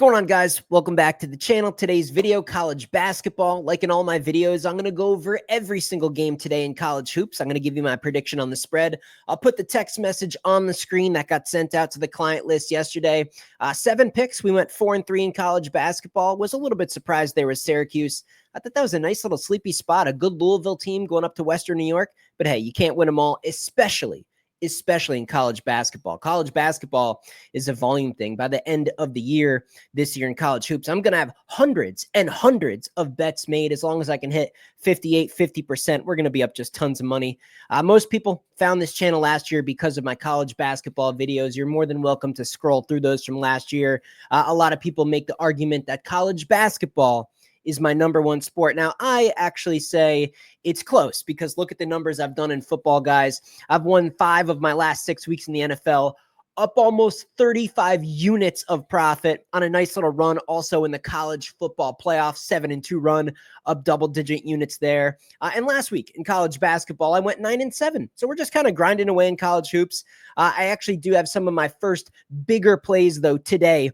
going on, guys? Welcome back to the channel. Today's video, college basketball. Like in all my videos, I'm going to go over every single game today in college hoops. I'm going to give you my prediction on the spread. I'll put the text message on the screen that got sent out to the client list yesterday. 7 picks. We went 4-3 in college basketball. Was a little bit surprised there was Syracuse. I thought that was a nice little sleepy spot. A good Louisville team going up to Western New York. But hey, you can't win them all, especially in college basketball. College basketball is a volume thing. By the end of the year, this year in college hoops, I'm going to have hundreds and hundreds of bets made. As long as I can hit 58, 50%, we're going to be up just tons of money. Most people found this channel last year because of my college basketball videos. You're more than welcome to scroll through those from last year. A lot of people make the argument that college basketball is my number one sport. Now, I actually say it's close because look at the numbers I've done in football, guys. I've won 5 of my last 6 weeks in the NFL, up almost 35 units of profit on a nice little run. Also in the college football playoff, 7-2 run, up double-digit units there. And last week in college basketball, I went 9-7. So we're just kind of grinding away in college hoops. I actually do have some of my first bigger plays, though, today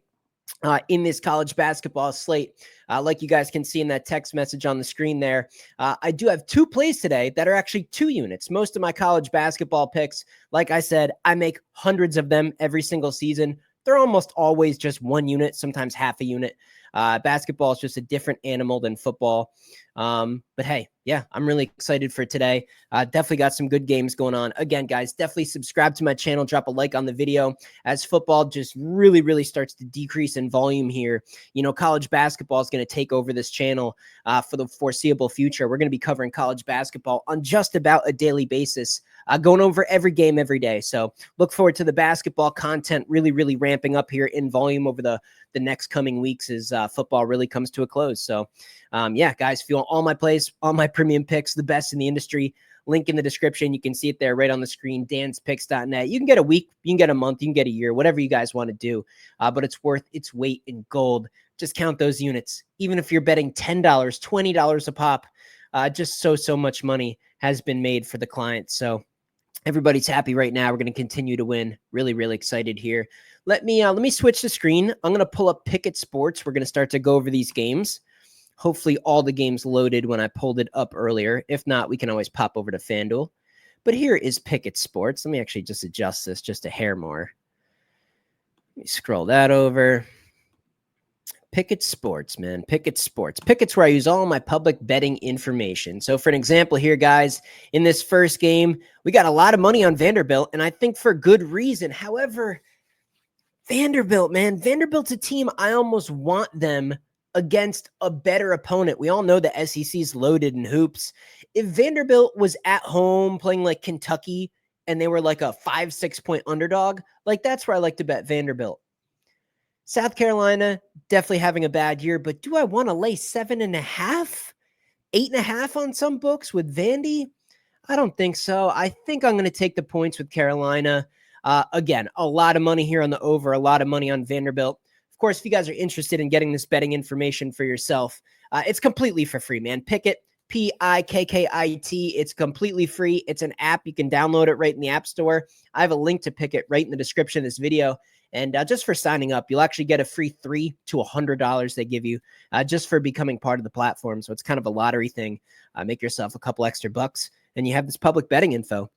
in this college basketball slate. Like you guys can see in that text message on the screen there, I do have 2 plays today that are actually 2 units. Most of my college basketball picks, like I said, I make hundreds of them every single season. They're almost always just 1 unit, sometimes half a unit. Basketball is just a different animal than football. But hey, yeah, I'm really excited for today. Definitely got some good games going on. Again, guys, definitely subscribe to my channel. Drop a like on the video as football just really starts to decrease in volume here. You know, college basketball is going to take over this channel for the foreseeable future. We're going to be covering college basketball on just about a daily basis, going over every game every day. So look forward to the basketball content really ramping up here in volume over the next coming weeks as football really comes to a close. So yeah, guys, if you want all my plays, all my premium picks, the best in the industry, link in the description. You can see it there right on the screen, danspicks.net. You can get a week, you can get a month, you can get a year, whatever you guys want to do. But it's worth its weight in gold. Just count those units. Even if you're betting $10, $20 a pop, just so much money has been made for the client. So everybody's happy right now. We're going to continue to win. Really excited here. Let me switch the screen. I'm going to pull up Pickett Sports. We're going to start to go over these games. Hopefully all the games loaded when I pulled it up earlier. If not, we can always pop over to FanDuel. But here is Pickett Sports. Let me actually just adjust this just a hair more. Let me scroll that over. Pickett Sports, man. Pickett Sports. Pickett's where I use all my public betting information. So for an example here, guys, in this first game, we got a lot of money on Vanderbilt, and I think for good reason. However, Vanderbilt, man, Vanderbilt's a team I almost want them against a better opponent. We all know the SEC's loaded in hoops. If Vanderbilt was at home playing like Kentucky and they were like a 5-6 point underdog, like that's where I like to bet Vanderbilt. South Carolina, definitely having a bad year, but do I want to lay 7.5, 8.5 on some books with Vandy? I don't think so. I think I'm going to take the points with Carolina. Again, a lot of money here on the over, a lot of money on Vanderbilt. Of course, if you guys are interested in getting this betting information for yourself, it's completely for free, man. Pickett, Pickit. It's completely free. It's an app. You can download it right in the App Store. I have a link to Pickett right in the description of this video. And just for signing up, you'll actually get a free $3 to $100 they give you just for becoming part of the platform. So it's kind of a lottery thing. Make yourself a couple extra bucks, and you have this public betting info.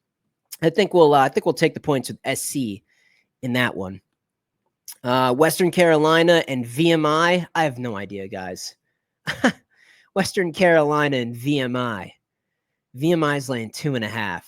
I think we'll take the points with SC in that one. Western Carolina and VMI. I have no idea, guys. Western Carolina and VMI. VMI's laying 2.5.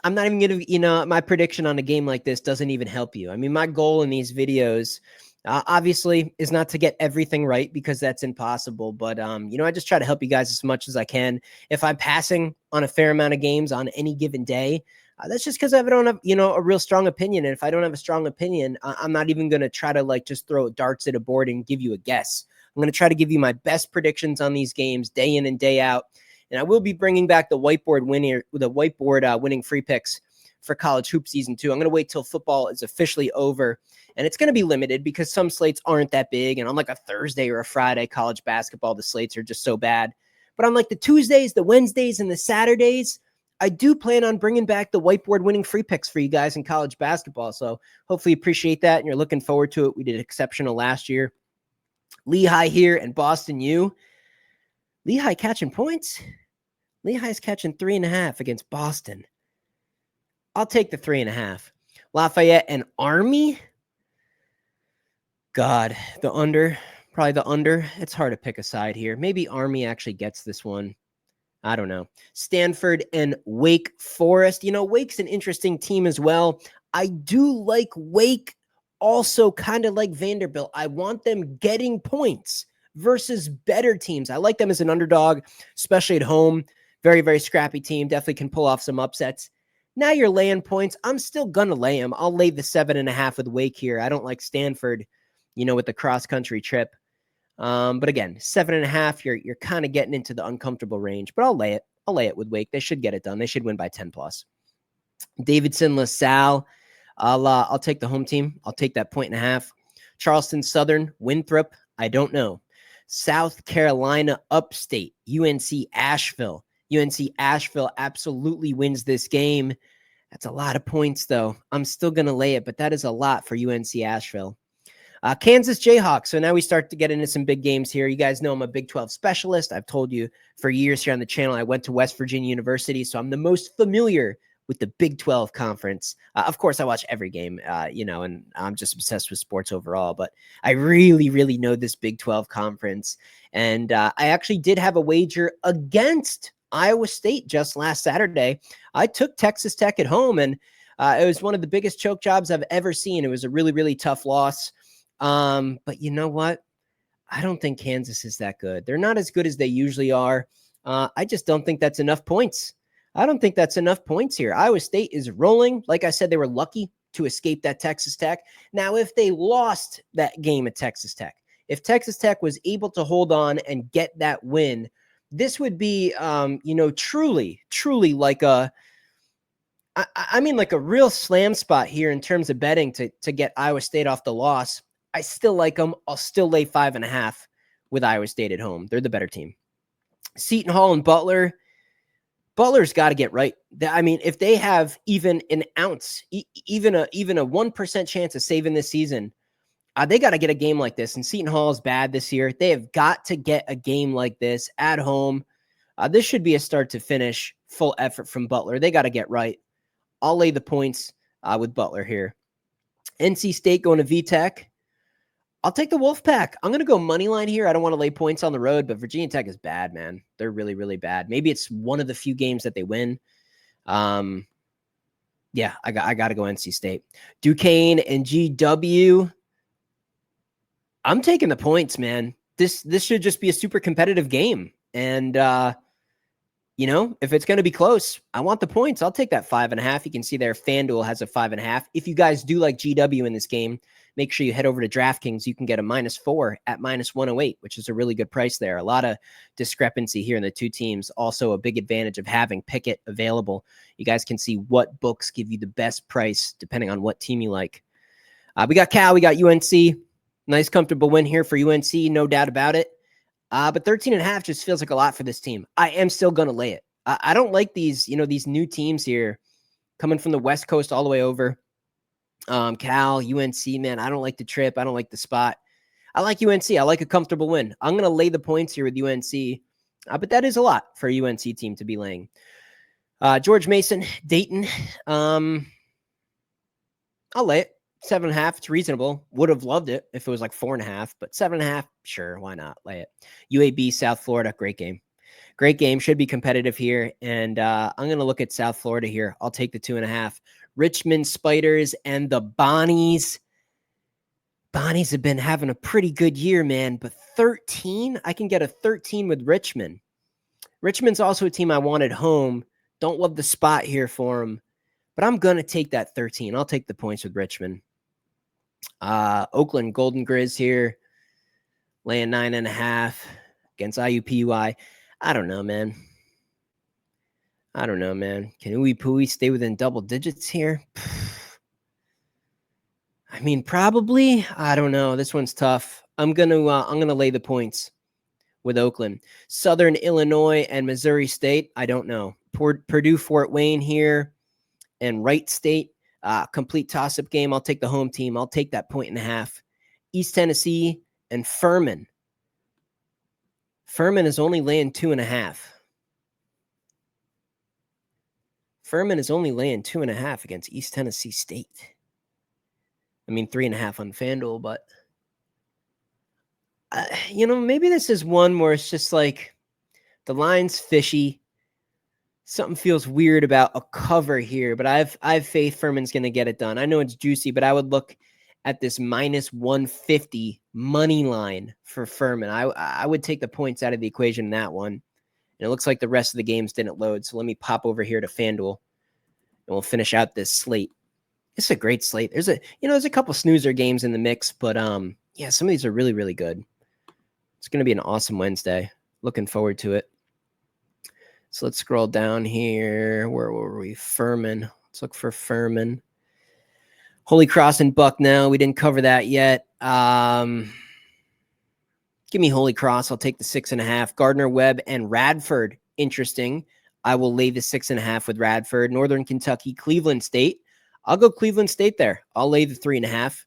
I'm not even going to, my prediction on a game like this doesn't even help you. I mean, my goal in these videos, obviously, is not to get everything right because that's impossible. But, I just try to help you guys as much as I can. If I'm passing on a fair amount of games on any given day, that's just because I don't have, a real strong opinion. And if I don't have a strong opinion, I'm not even going to try to just throw darts at a board and give you a guess. I'm going to try to give you my best predictions on these games day in and day out. And I will be bringing back the whiteboard winning free picks for college hoop season 2. I'm going to wait till football is officially over, and it's going to be limited because some slates aren't that big. And on like a Thursday or a Friday college basketball, the slates are just so bad. But on like the Tuesdays, the Wednesdays, and the Saturdays, I do plan on bringing back the whiteboard winning free picks for you guys in college basketball. So hopefully you appreciate that and you're looking forward to it. We did exceptional last year. Lehigh here and Boston U. Lehigh catching points. Lehigh's catching 3.5 against Boston. I'll take the 3.5. Lafayette and Army. God, the under. Probably the under. It's hard to pick a side here. Maybe Army actually gets this one. I don't know. Stanford and Wake Forest. You know, Wake's an interesting team as well. I do like Wake, also kind of like Vanderbilt. I want them getting points versus better teams. I like them as an underdog, especially at home. Very, very scrappy team. Definitely can pull off some upsets. Now you're laying points. I'm still going to lay them. I'll lay the 7.5 with Wake here. I don't like Stanford, you know, with the cross-country trip. But again, 7.5, you're kind of getting into the uncomfortable range, but I'll lay it. I'll lay it with Wake. They should get it done. They should win by 10 plus. Davidson, LaSalle. I'll take the home team. I'll take that 1.5. Charleston Southern, Winthrop. I don't know. South Carolina Upstate, UNC Asheville. UNC Asheville absolutely wins this game. That's a lot of points, though. I'm still going to lay it, but that is a lot for UNC Asheville. Kansas Jayhawks. So now we start to get into some big games here. You guys know I'm a Big 12 specialist. I've told you for years here on the channel, I went to West Virginia University, so I'm the most familiar with the Big 12 conference. Of course, I watch every game, and I'm just obsessed with sports overall, but I really, really know this Big 12 conference. And I actually did have a wager against Iowa State just last Saturday. I took Texas Tech at home, and it was one of the biggest choke jobs I've ever seen. It was a really, really tough loss. But you know what? I don't think Kansas is that good. They're not as good as they usually are. I just don't think that's enough points. I don't think that's enough points here. Iowa State is rolling. Like I said, they were lucky to escape that Texas Tech. Now, if they lost that game at Texas Tech, if Texas Tech was able to hold on and get that win, this would be, truly, truly like like a real slam spot here in terms of betting to get Iowa State off the loss. I still like them. I'll still lay 5.5 with Iowa State at home. They're the better team. Seton Hall and Butler. Butler's got to get right. I mean, if they have even an ounce, even a 1% chance of saving this season, they got to get a game like this. And Seton Hall is bad this year. They have got to get a game like this at home. This should be a start to finish full effort from Butler. They got to get right. I'll lay the points with Butler here. NC State going to VTech. I'll take the Wolfpack. I'm going to go money line here. I don't want to lay points on the road, but Virginia Tech is bad, man. They're really, really bad. Maybe it's one of the few games that they win. I got to go NC State. Duquesne and GW. I'm taking the points, man. This should just be a super competitive game. And, if it's going to be close, I want the points. I'll take that 5.5. You can see there FanDuel has a 5.5. If you guys do like GW in this game, make sure you head over to DraftKings. You can get a -4 at -108, which is a really good price there. A lot of discrepancy here in the two teams. Also a big advantage of having Pickett available. You guys can see what books give you the best price depending on what team you like. We got Cal, we got UNC. Nice, comfortable win here for UNC, no doubt about it. But 13.5 just feels like a lot for this team. I am still going to lay it. I don't like these new teams here coming from the West Coast all the way over. Cal, UNC, man, I don't like the trip. I don't like the spot. I like UNC. I like a comfortable win. I'm going to lay the points here with UNC. But that is a lot for a UNC team to be laying. George Mason, Dayton. I'll lay it. 7.5. It's reasonable. Would have loved it if it was like 4.5, but 7.5. Sure. Why not? Lay it. UAB, South Florida. Great game. Great game. Should be competitive here. And I'm going to look at South Florida here. I'll take the 2.5. Richmond Spiders and the Bonnies. Bonnies have been having a pretty good year, man. But 13? I can get a 13 with Richmond. Richmond's also a team I want at home. Don't love the spot here for them. But I'm going to take that 13. I'll take the points with Richmond. Oakland Golden Grizz here. Laying 9.5 against IUPUI. I don't know, man. Can Uwe Pui stay within double digits here? I mean, probably. I don't know. This one's tough. I'm gonna lay the points with Oakland. Southern Illinois and Missouri State, I don't know. Purdue, Fort Wayne here, and Wright State. Complete toss-up game. I'll take the home team. I'll take that 1.5. East Tennessee and Furman. Furman is only laying 2.5. Furman is only laying 2.5 against East Tennessee State. I mean, 3.5 on FanDuel, but maybe this is one where it's just like the line's fishy. Something feels weird about a cover here, but I've faith Furman's going to get it done. I know it's juicy, but I would look at this -150 money line for Furman. I would take the points out of the equation in that one. And it looks like the rest of the games didn't load. So let me pop over here to FanDuel and we'll finish out this slate. It's a great slate. There's a couple snoozer games in the mix, but yeah, some of these are really, really good. It's going to be an awesome Wednesday. Looking forward to it. So let's scroll down here. Where were we? Furman. Let's look for Furman. Holy Cross and Bucknell. We didn't cover that yet. Give me Holy Cross. I'll take the 6.5. Gardner-Webb and Radford. Interesting. I will lay the 6.5 with Radford. Northern Kentucky, Cleveland State. I'll go Cleveland State there. I'll lay the 3.5.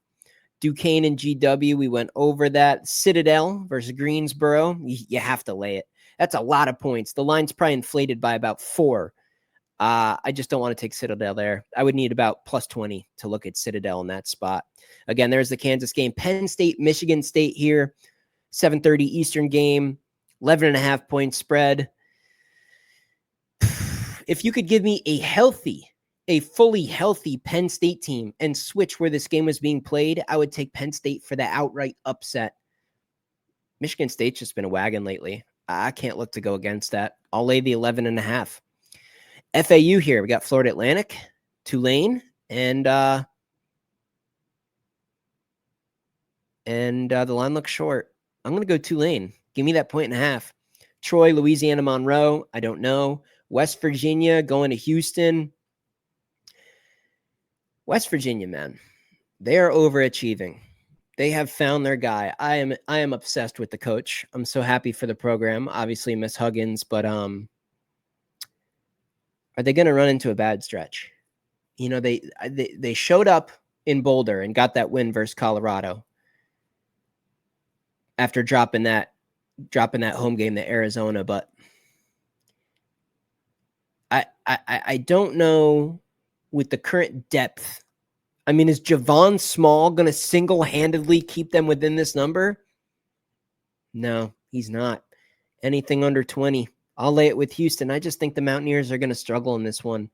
Duquesne and GW. We went over that. Citadel versus Greensboro. You have to lay it. That's a lot of points. The line's probably inflated by about 4. I just don't want to take Citadel there. I would need about +20 to look at Citadel in that spot. Again, there's the Kansas game. Penn State, Michigan State here. 7:30 Eastern game. 11.5 point spread. If you could give me a fully healthy Penn State team and switch where this game was being played, I would take Penn State for the outright upset. Michigan State's just been a wagon lately. I can't look to go against that. I'll lay the 11.5. FAU here. We got Florida Atlantic, Tulane, and the line looks short. I'm going to go Tulane. Give me that 1.5. Troy, Louisiana, Monroe. I don't know. West Virginia going to Houston. West Virginia, man, they are overachieving. They have found their guy. I am obsessed with the coach. I'm so happy for the program. Obviously, Miss Huggins, but are they going to run into a bad stretch? They showed up in Boulder and got that win versus Colorado after dropping that home game to Arizona. But I don't know with the current depth. I mean, is Javon Small going to single-handedly keep them within this number? No, he's not. Anything under 20. I'll lay it with Houston. I just think the Mountaineers are going to struggle in this one.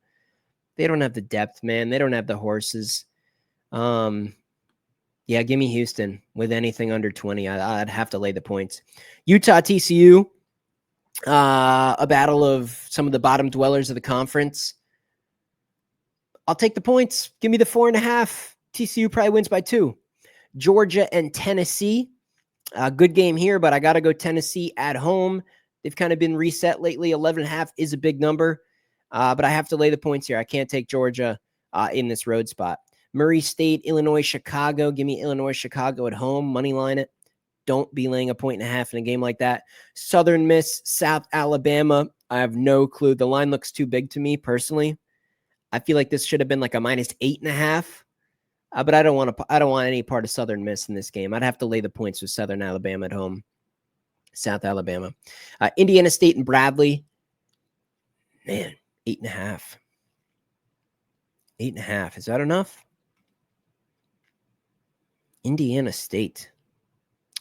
They don't have the depth, man. They don't have the horses. Yeah, give me Houston with anything under 20. I'd have to lay the points. Utah, TCU, a battle of some of the bottom dwellers of the conference. I'll take the points. Give me the 4.5. TCU probably wins by 2. Georgia and Tennessee. Good game here, but I got to go Tennessee at home. They've kind of been reset lately. 11.5 is a big number, but I have to lay the points here. I can't take Georgia in this road spot. Murray State, Illinois, Chicago. Give me Illinois, Chicago at home. Money line it. Don't be laying a 1.5 in a game like that. Southern Miss, South Alabama. I have no clue. The line looks too big to me personally. I feel like this should have been like a -8.5. But I don't want any part of Southern Miss in this game. I'd have to lay the points with Southern Alabama at home. South Alabama. Indiana State and Bradley. Man, 8.5. 8.5. Is that enough? Indiana State.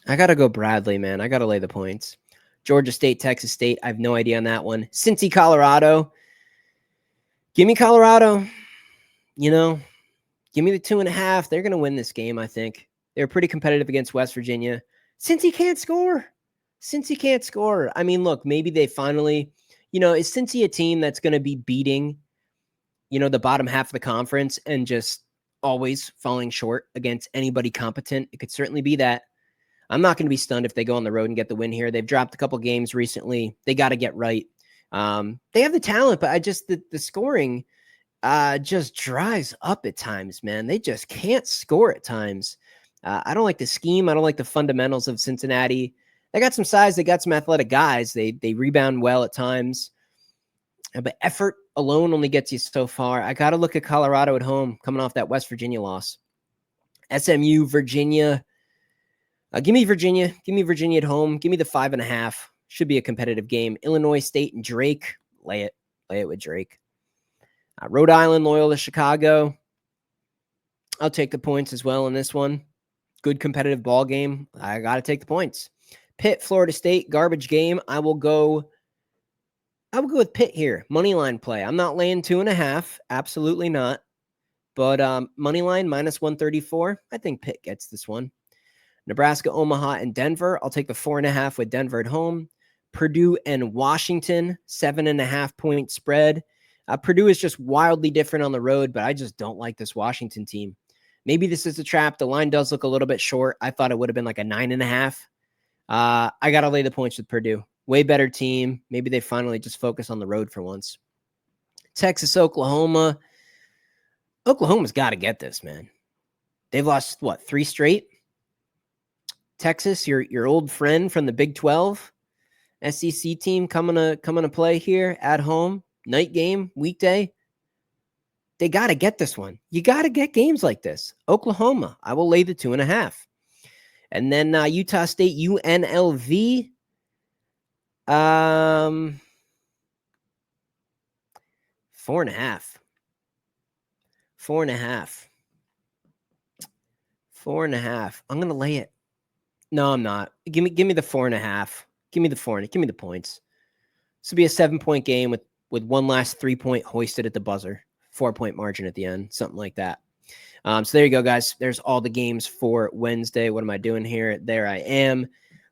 I got to go Bradley, man. I got to lay the points. Georgia State, Texas State. I have no idea on that one. Cincy, Colorado. Give me Colorado. Give me the 2.5. They're going to win this game, I think. They're pretty competitive against West Virginia. Cincy can't score. Cincy can't score. I mean, look, maybe they finally, is Cincy a team that's going to be beating, the bottom half of the conference and just always falling short against anybody competent? It could certainly be that. I'm not going to be stunned if they go on the road and get the win here. They've dropped a couple games recently. They got to get right. They have the talent, but the scoring just dries up at times, man. They just can't score at times. I don't like the scheme. I don't like the fundamentals of Cincinnati. They got some size. They got some athletic guys. They rebound well at times. But effort alone only gets you so far. I got to look at Colorado at home coming off that West Virginia loss. SMU, Virginia. Give me Virginia. Give me Virginia at home. Give me the 5.5. Should be a competitive game. Illinois State and Drake. Lay it. Lay it with Drake. Rhode Island, Loyola, Chicago. I'll take the points as well in this one. Good competitive ball game. I got to take the points. Pitt, Florida State, garbage game. I will go with Pitt here. Money line play. I'm not laying 2.5. Absolutely not. But money line minus 134. I think Pitt gets this one. Nebraska, Omaha, and Denver. I'll take the 4.5 with Denver at home. Purdue and Washington, 7.5 point spread. Purdue is just wildly different on the road, but I just don't like this Washington team. Maybe this is a trap. The line does look a little bit short. I thought it would have been like a 9.5. I got to lay the points with Purdue. Way better team. Maybe they finally just focus on the road for once. Texas, Oklahoma. Oklahoma's got to get this, man. They've lost, 3 straight? Texas, your old friend from the Big 12. SEC team coming to play here at home. Night game, weekday. They got to get this one. You got to get games like this. Oklahoma, I will lay the 2.5. And then Utah State, UNLV. 4.5. 4.5. 4.5. I'm gonna lay it. No, I'm not. Give me the 4.5. Give me the 4. Give me the points. This will be a 7-point game with one last 3-point hoisted at the buzzer. 4-point margin at the end, something like that. So there you go, guys. There's all the games for Wednesday. What am I doing here? There I am.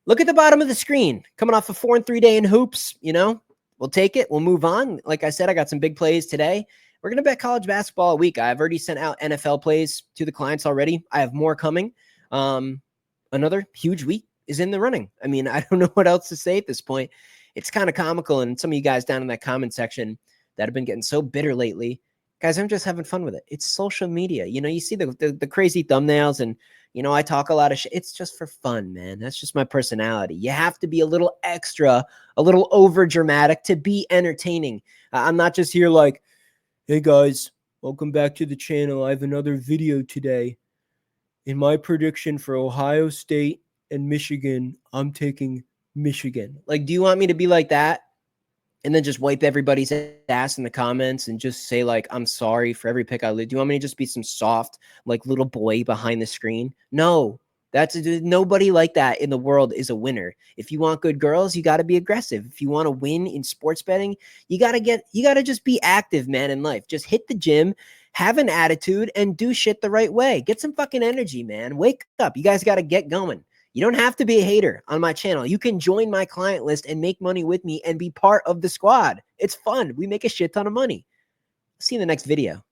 Look at the bottom of the screen. Coming off a 4-3 day in hoops, we'll take it. We'll move on. Like I said, I got some big plays today. We're going to bet college basketball a week. I've already sent out NFL plays to the clients already. I have more coming. Another huge week is in the running. I mean, I don't know what else to say at this point. It's kind of comical. And some of you guys down in that comment section that have been getting so bitter lately, guys, I'm just having fun with it. It's social media. You see the crazy thumbnails and, I talk a lot of shit. It's just for fun, man. That's just my personality. You have to be a little extra, a little over dramatic to be entertaining. I'm not just here like, hey guys, welcome back to the channel. I have another video today. In my prediction for Ohio State and Michigan, I'm taking Michigan. Like, do you want me to be like that? And then just wipe everybody's ass in the comments and just say, like, I'm sorry for every pick I lose. Do you want me to just be some soft, like, little boy behind the screen? No, nobody like that in the world is a winner. If you want good girls, you got to be aggressive. If you want to win in sports betting, you got to just be active, man, in life. Just hit the gym, have an attitude, and do shit the right way. Get some fucking energy, man. Wake up. You guys got to get going. You don't have to be a hater on my channel. You can join my client list and make money with me and be part of the squad. It's fun. We make a shit ton of money. See you in the next video.